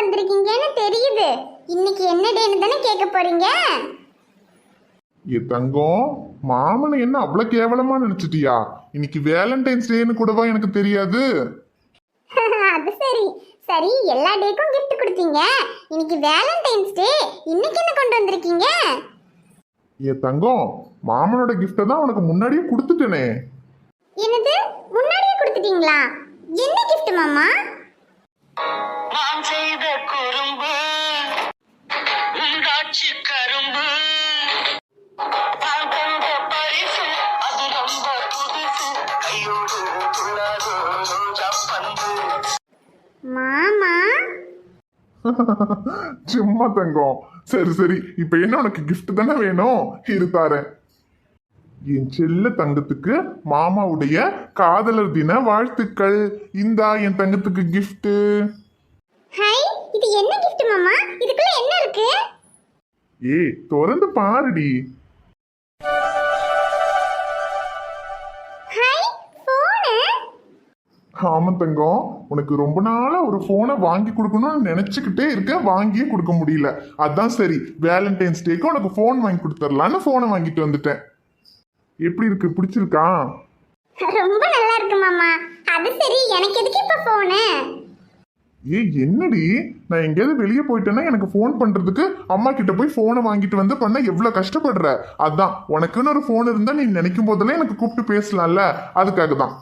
வந்திருக்கீங்கன்னு தெரியுது. இன்னைக்கு என்ன டேன்னு தானே கேட்க போறீங்க. ஏ தங்கம், மாமனை என்ன அவ்வளவு கேவலமா நினைச்சிட்டியா? இன்னைக்கு வேலண்டைன்ஸ் டேன்னு கூடவா எனக்கு தெரியாது? அது சரி சரி, எல்லா டேக்கும் கிஃப்ட் கொடுத்தீங்க. இன்னைக்கு வேலண்டைன்ஸ் டே, இன்னைக்கு என்ன கொண்டு வந்திருக்கீங்க? ஏ தங்கம், மாமனோட கிஃப்ட தான் உனக்கு முன்னாடியே கொடுத்துட்டேனே. என்னது, முன்னாடியே கொடுத்துட்டீங்களா? என்ன கிஃப்ட் மாமா? நான் செய்த குறும்பு உண்டாச்சு கரும்பு, நான் தந்த பரிசு அது ரொம்ப புதுசு, கையோடு துள்ளாதோ ரோஜா பந்து. மாமா சும்மா தங்கம். சரி சரி, இப்ப என்ன உனக்கு கிஃப்ட் தானே வேணும்? இரு தாரேன். என் செல்ல தங்கத்துக்கு மாமாவுடைய காதலர் தின வாழ்த்துக்கள். இந்தா என் தங்கத்துக்கு கிஃப்ட். ஹை, இது என்ன கிஃப்ட் மாமா? இதுக்குள்ள என்ன இருக்கு? ஏய், திறந்து பாருடி. High, phone. ஆமா தங்கம், உனக்கு ரொம்ப நாளா ஒரு போனை வாங்கி கொடுக்கணும்னு நினைச்சுக்கிட்டே இருக்க, வாங்கியே கொடுக்க முடியல. அதான் சரி, வேலண்டைன்ஸ் டேக்கு உனக்கு போன் வாங்கி கொடுத்துடலான்னு போனை வாங்கிட்டு வந்துட்டேன். எப்படி இருக்கு, பிடிச்சிருக்கா? ரொம்ப நல்லா இருக்கு மாமா. அது சரி, எனக்கு எதுக்கு இப்ப போன்? ஏய் என்னடி, நான் எங்கேயாவது வெளியே போயிட்டேன்னா எனக்கு ஃபோன் பண்றதுக்கு அம்மா கிட்ட போய் போனை வாங்கிட்டு வந்து பண்ண எவ்வளவு கஷ்டப்படுற. அதான் உனக்குன்னு ஒரு போன் இருந்தா நீ நினைக்கும் போதெல்லாம் எனக்கு கூப்பிட்டு பேசலாம்ல, அதுக்காக தான்.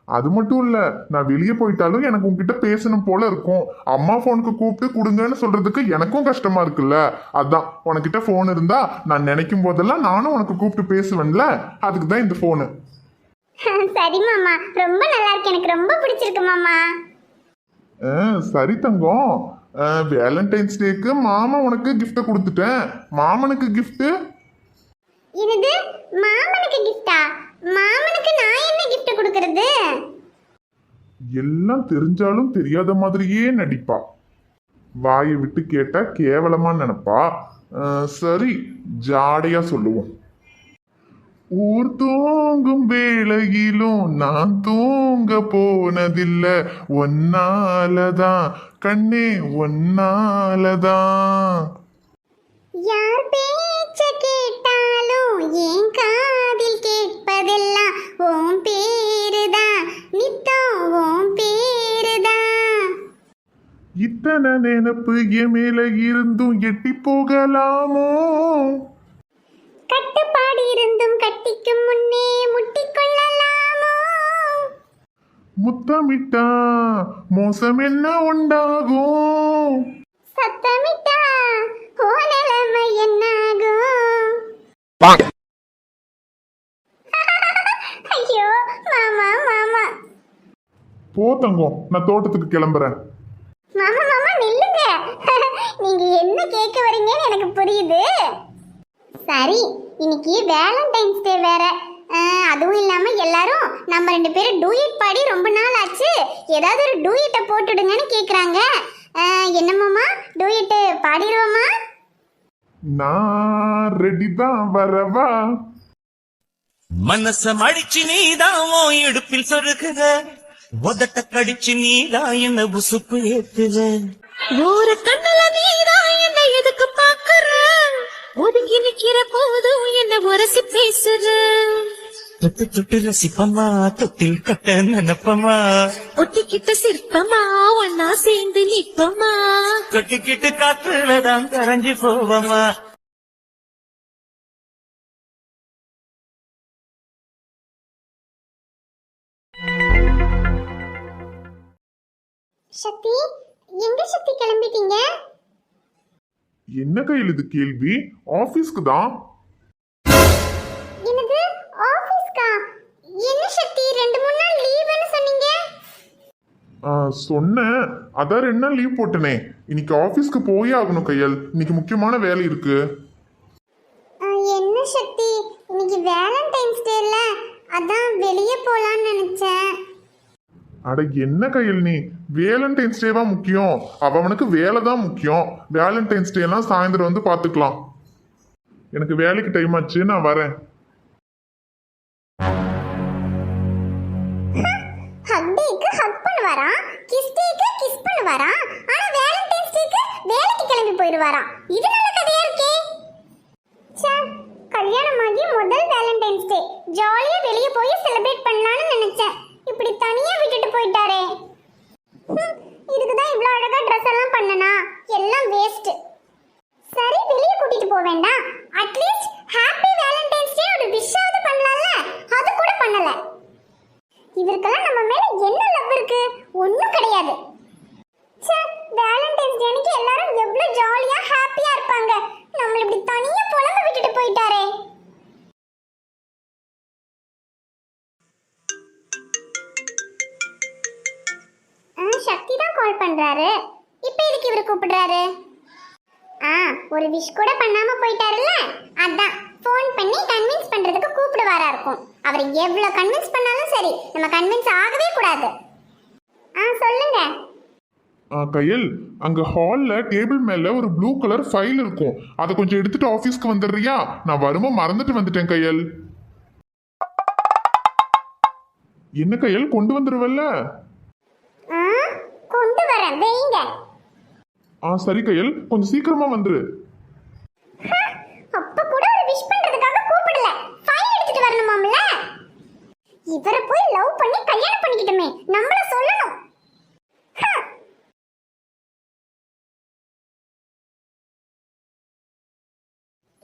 அது மட்டும் இல்ல, நான் வெளியே போயிட்டாலும் எனக்கு உன்கிட்ட பேசணும் போல இருக்கும். அம்மா போனுக்கு கூப்பிட்டு கொடுங்கன்னு சொல்றதுக்கு எனக்கும் கஷ்டமா இருக்குல்ல. அதான் உனக்கிட்ட போன் இருந்தா நான் நினைக்கும் போதெல்லாம் நானும் உனக்கு கூப்பிட்டு பேசுவேன்ல, அதுக்கு தான் இந்த போனு. சரி மாமா, ரொம்ப நல்லா இருக்கு, எனக்கு ரொம்ப பிடிச்சிருக்கு மாமா. சரி தங்கம், வேலண்டைன்ஸ் டேக்கு மாமா உனக்கு கிஃப்ட கொடுத்துட்டேன். மாமனுக்கு கிஃப்ட். என்னது, மாமனுக்கு கிஃப்டா? மாமனுக்கு நான் என்ன கிஃப்ட் கொடுக்கிறது? எல்லாம் தெரிஞ்சாலும் தெரியாத மாதிரியே நடிப்பா. வாயை விட்டு கேட்டா கேவலமா நினைப்பா. சரி, ஜாடையா சொல்லுவோம். ஊர் தூங்கும் வேளையிலும் நான் தூங்க போனதில்லை, ஒன்னாலதான் கண்ணே, ஒன்னாலதான். யார் பேச்ச கேட்டாலும் என் காதில் கேட்பதெல்லாம் உன் பேருதான், நித்தம் உன் பேருதான். இத்தனை நினைப்பு என் மேல இருந்தும் எட்டி போகலாமோ? கட்டுப்பாடு இருந்தும் கட்டிக்கும் முன்னே முட்டிக்கொள்ளலாமோ? முத்தமிட்டா மோசம் என்ன உண்டாகும்? சத்தமிட்டா ஓ நிலைமை என்னாகும்? ஐயோ மாமா மாமா. போ தங்கம், நான் தோட்டத்துக்கு கிளம்புறேன். மாமா மாமா நில்லுங்க. நீங்க என்ன கேட்க வரீங்கன்னு எனக்கு புரியுது. சரி, இன்னைக்கு வேலண்டைன்ஸ் டே வேற. அதுவும் இல்லாம எல்லாரும் நம்ம ரெண்டு பேரும் டூயட் பாடி ரொம்ப நாள் ஆச்சு, ஏதாவது ஒரு டூயட்டை போட்டுடுங்கன்னு கேக்குறாங்க. என்ன மாமா, டூயட் பாடிடுவோமா? நான் ரெடி தான், வரவா? மனச மடிச்சு நீதான் உன் இடுப்பில் சொருகுற, உதட்ட கடிச்சு நீதான் என்ன உசுப்பு ஏத்துற, ஒரு கண்ணுல நீதான் என்ன எதுக்கு பாக்குற, ஒதுங்கி நிக்கிற போதும் என்ன உரசி பேசுற, தொட்டு தொட்டு ரசிப்பமா, தொட்டில் கட்ட நினைப்பமா, ஒட்டிக்கிட்ட சிற்பமா ஒன்னா சேர்ந்து நிப்பமா, கட்டிக்கிட்டு காத்துலதான் கரைஞ்சு போவமா. சக்தி, எங்க சக்தி கிளம்பிட்டீங்க? என்ன கையில் இது கேள்வி? ஆபீஸ்க்கு தான். என்னது, ஆபீஸ்க்கா? என்ன சக்தி, 2-3 நாள் லீவுன்னு சொன்னீங்க? சொன்னேன், அதான் 2 நாள் லீவ் போட்டனே. இன்னைக்கு ஆபீஸ்க்கு போயே ஆகணும் கையல், இன்னைக்கு முக்கியமான வேலை இருக்கு. என்ன சக்தி, இன்னைக்கு வேலண்டைன்ஸ் டேல, அதான் வெளியே போலான்னு நினைச்சேன். அட என்ன கையில், நீ வேலண்டைன்ஸ் டேவா முக்கியம்? அவனுக்கு வேலை தான் முக்கியம். வேலண்டைன்ஸ் டே எல்லாம் சாயந்தரம் வந்து பாத்துக்கலாம். எனக்கு வேலைக்கு டைம் ஆச்சு, நான் வரேன். ஹக் டேக்கு ஹக் பண்ணுவாரா, கிஸ் டேக்கு கிஸ் பண்ணுவாரா, ஆனா வேலண்டைன்ஸ் போயிருவாராம். இது நல்ல கதையா இருக்கே. ச்சே, கல்யாணமாகி முதல் வேலண்டைன்ஸ் டே ஜாலியா வெளிய போய் செலிப்ரேட் பண்ணலாம்னு நினைச்சேன். இப்படி தனியா விட்டுட்டு போயிட்டாரே. இதுக்கு தான் இவ்ளோ அழகா ட்ரெஸ் எல்லாம் பண்ணனா, எல்லாம் வேஸ்ட். சரி, வெளிய கூட்டிட்டு போக வேண்டாம். அட்லீஸ்ட் ஹாப்பி வேலண்டைன்ஸ் டே ஒரு விஷாவது பண்ணலாம்ல. அது கூட பண்ணல. இவருக்கெல்லாம் நம்ம மேல என்ன லவ் இருக்கு? ஒண்ணும் கிடையாது. ச்சே, வேலண்டைன்ஸ் டே அன்னைக்கு எல்லாரும் எவ்வளவு ஜாலியா ஹாப்பியா இருப்பாங்க. நம்மள இப்படி தனியா புலம்ப விட்டுட்டு போயிட்டாரே. சக்தி தான் கால் பண்றாரு. இப்போ எதுக்கு இவர் கூப்பிடுறாரு? ஒரு விஷ் கூட பண்ணாம போயிட்டாருல்ல, அதான் ஃபோன் பண்ணி கன்வின்ஸ் பண்றதுக்கு கூப்பிடுவாரா இருக்கும். அவர் எவ்வளவு கன்வின்ஸ் பண்ணாலும் சரி, நம்ம கன்வின்ஸ் ஆகவே கூடாது. சொல்லுங்க. கையல், அங்க ஹால்ல டேபிள் மேல ஒரு ப்ளூ கலர் ஃபைல் இருக்கும். அதை கொஞ்சம் எடுத்துட்டு ஆபீஸ்க்கு வந்துடுறியா? நான் வருமோ மறந்துட்டு வந்துட்டேன் கையல். என்ன கையல், கொண்டு வந்துருவல்ல? கொண்டு வரேன், வெயிங்க. சரி கையல், கொஞ்சம் சீக்கிரமா வந்துரு. அப்ப கூட ஒரு விஷ் பண்றதுக்காக கூப்பிடல, ஃபைல் எடுத்துட்டு வரணுமாம்ல. இவரை போய் லவ் பண்ணி கல்யாணம் பண்ணிக்கிட்டோமே, நம்மள சொல்லணும்.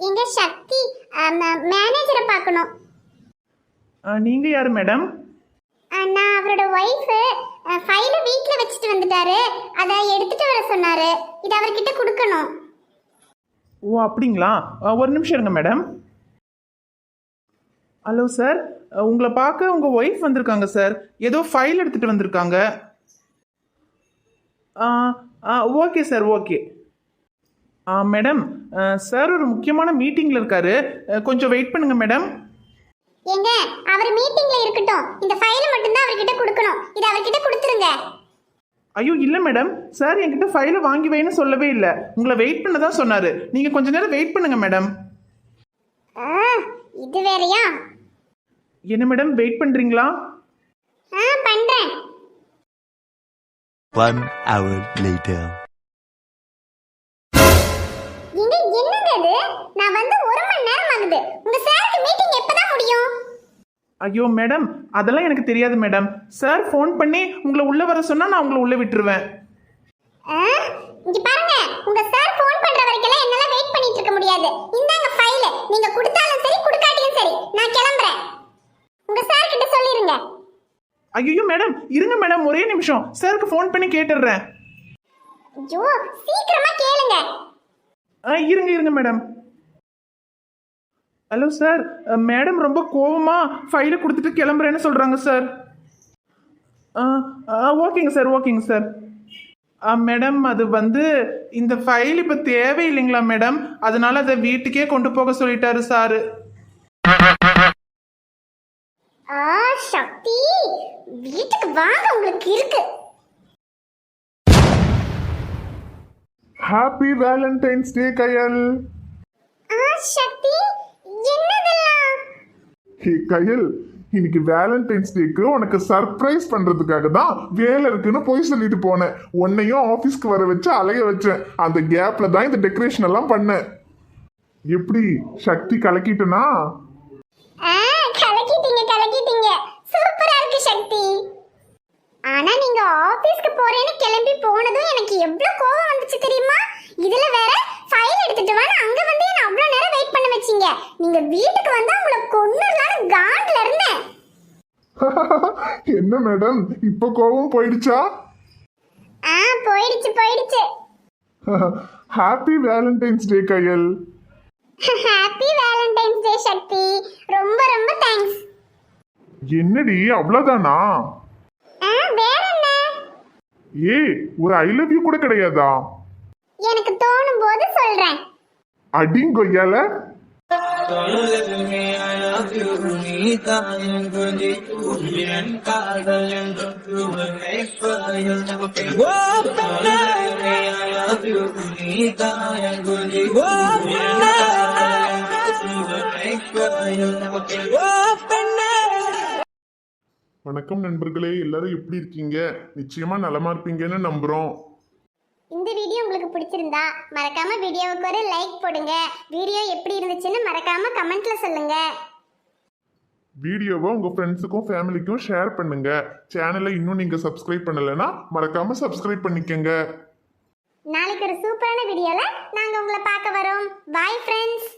எங்க சக்தி மேனேஜரை பார்க்கணும். நீங்க யாரு மேடம்? நான் அவரோட ஒய்ஃப். ஃபைலை வீட்ல வச்சுட்டு வந்துட்டாரு, அதை எடுத்துட்டு வர சொன்னாரு. இது அவர்கிட்ட கொடுக்கணும். ஓ அப்படிங்களா, ஒரு நிமிஷம் இருங்க மேடம். ஹலோ சார், உங்களை பார்க்க உங்கள் ஒய்ஃப் வந்திருக்காங்க சார். ஏதோ ஃபைல் எடுத்துகிட்டு வந்திருக்காங்க. Okay sir, okay. Madam, sir ஒரு முக்கியமான மீட்டிங்கில் இருக்காரு, கொஞ்சம் வெயிட் பண்ணுங்க மேடம். ஏங்க, அவர் மீட்டிங்ல இருக்கட்டும், இந்த ஃபைலை மட்டும் தான் அவர்கிட்ட கொடுக்கணும். இது அவர்கிட்ட கொடுத்துருங்க. ஐயோ இல்லை மேடம், சார் என்கிட்ட ஃபைலை வாங்கி வைன்னு சொல்லவே இல்லை. உங்களை வெயிட் பண்ண தான் சொன்னார். நீங்கள் கொஞ்ச நேரம் வெயிட் பண்ணுங்க மேடம். இது வேறயா? என்ன மேடம், வெயிட் பண்ணுறீங்களா? பண்றேன். 1 hour later. இங்க என்னங்க இது? நான் வந்து 1 மணி நேரம் ஆகுது. உங்க சாருக்கு மீட்டிங் எப்பதான் முடியும்? ஐயோ மேடம், அதெல்லாம் எனக்கு தெரியாது மேடம். சார் ஃபோன் பண்ணி உங்களை உள்ளே வர சொன்னால் நான் உங்களை உள்ளே விட்டுருவேன். இங்க பாருங்க, உங்க சார் ஃபோன் பண்ற வரைக்கும் என்னால வெயிட் பண்ணிட்டு இருக்க முடியாது. இந்தாங்க ஃபைல், நீங்க கொடுத்தாலும் சரி கொடுக்காட்டியும் சரி, நான் கிளம்புறேன். உங்க சார் கிட்ட சொல்லிருங்க. ஐயோ மேடம், இருங்க மேடம், ஒரே நிமிஷம், சாருக்கு ஃபோன் பண்ணி கேட்டுடுறேன். ஐயோ, சீக்கிரமா கேளுங்க. இருங்க மேடம். ஹலோ சார், மேடம் ரொம்ப கோவமா ஃபைலை கொடுத்துட்டு கிளம்புறேன்னு சொல்கிறாங்க சார். ஓகேங்க சார், ஓகேங்க சார். மேடம், அது வந்து இந்த ஃபைல் இப்போ தேவையில்லைங்களா மேடம்? அதனால அதை வீட்டுக்கே கொண்டு போக சொல்லிட்டாரு சாரு. சக்தி, வீட்டுக்கு வாங்க, உங்களுக்கு இருக்கு. ஹாப்பி வேலண்டைன்ஸ் டே கையல். சக்தி, என்னதெல்லாம்? கையல், இன்னைக்கு வேலண்டைன்ஸ் டேக்கு உனக்கு சர்ப்ரைஸ் பண்றதுக்காக தான் வேலை இருக்குன்னு போய் சொல்லிட்டு போனேன். உன்னையும் ஆபீஸ்க்கு வர வச்சு அலைய வச்சேன். அந்த கேப்ல தான் இந்த டெக்கரேஷன் எல்லாம் பண்ணேன். எப்படி சக்தி கலக்கிட்டனா? கலக்கிட்டீங்க. சூப்பரா இருக்கு சக்தி. ஆனா நீங்க ஆபீஸ்க்கு போறேன்னு கிளம்பி போனதும் எனக்கு எவ்வளவு கோவம் வந்துச்சு தெரியுமா? இதுல வேற ஃபைல் எடுத்துட்டு வா, அங்க வந்து என்ன அவ்வளவு நேரம் வெயிட் பண்ண வச்சீங்க. நீங்க வீட்டுக்கு வந்தா உங்களை கொன்னுடலாம்னு காண்ட்ல இருந்தேன். என்ன மேடம், இப்ப கோவம் போயிடுச்சா? போயிடுச்சு. ஹாப்பி வேலண்டைன்ஸ் டே கையல். ஹாப்பி வேலண்டைன்ஸ் டே சக்தி. ரொம்ப ரொம்ப தேங்க்ஸ். என்னடி அவ்வளவுதானா? வேற என்ன? ஒரு ஐ லவ் யூ கூட கிடையாதா? எனக்கு தோணும் போது சொல்றேன். அடிங்கொய்யால. வணக்கம் நண்பர்களே, எல்லாரும் எப்படி இருக்கீங்க? நிச்சயமா நலமா இருப்பீங்கன்னு நம்புறோம். இந்த வீடியோ உங்களுக்கு உங்களுக்கு பிடிச்சிருந்தா மறக்காம வீடியோவுக்கு ஒரு லைக் போடுங்க. வீடியோ எப்படி இருந்துச்சுன்னு மறக்காம கமெண்ட்ல சொல்லுங்க. வீடியோவை உங்க ஃப்ரெண்ட்ஸுக்கும் ஃபேமிலிக்கும் ஷேர் பண்ணுங்க. சேனலை இன்னும் நீங்க சப்ஸ்கிரைப் பண்ணலைன்னா மறக்காம சப்ஸ்கிரைப் பண்ணிக்கங்க. நாளைக்கு ஒரு சூப்பரான வீடியோல நாங்க உங்களை பார்க்க வரோம். Bye friends.